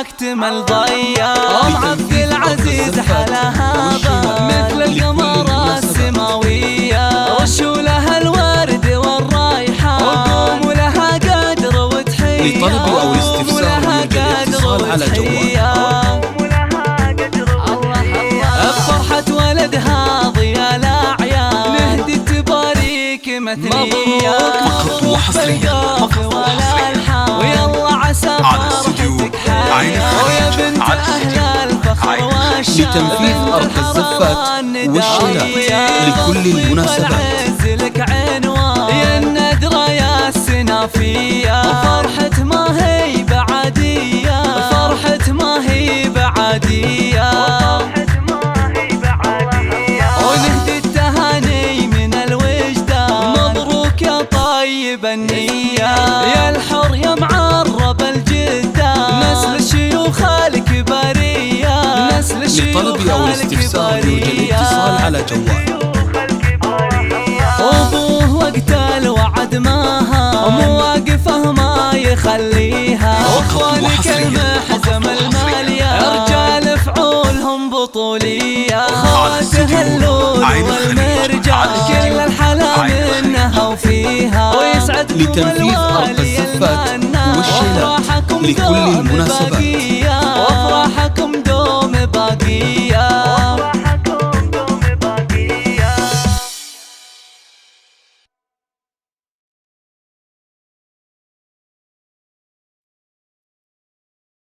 اكتمل ضيا. ام عبد العزيز حلاها مثل القمر السماوية، رشوا لها الورد والريحان وقوموا لها قدر وتحية. لطلب او الاستفسار يرجى الاتصال على جوال بفرحة ولدها ضيا الأعياد نهدي تباريك مثنية. مبروك بالقاف والألحان ويلا عسى فرحتك حية. ويا بنت أهل الفخر والشان لتنفيذ أرض الزفات والشيلات لكل المناسبات. لك عنوان يا الندرة يا السنافية، فرحة ما هي بعادية، فرحة ما هي بعادية. ونهدي التهاني من الوجدان، مبروك يا طيب النية، يا الحر يا معرب الجدان، نسل الشيوخ الكبارية، نسل الشيوخ لطلب او الاستفسار يرجى الاتصال على جوال أبوه وقت الوعد ماها، مواقفه ما يخليها، أخوانك المحزم المالية، رجال فعولهم بطولية، خواته اللول والمرجان، كل الحلا منها وفيها، ويسعد لتنفيذ أرض الزفات والشيلات لكل المناسبات. وأفراحكم دوم باقية.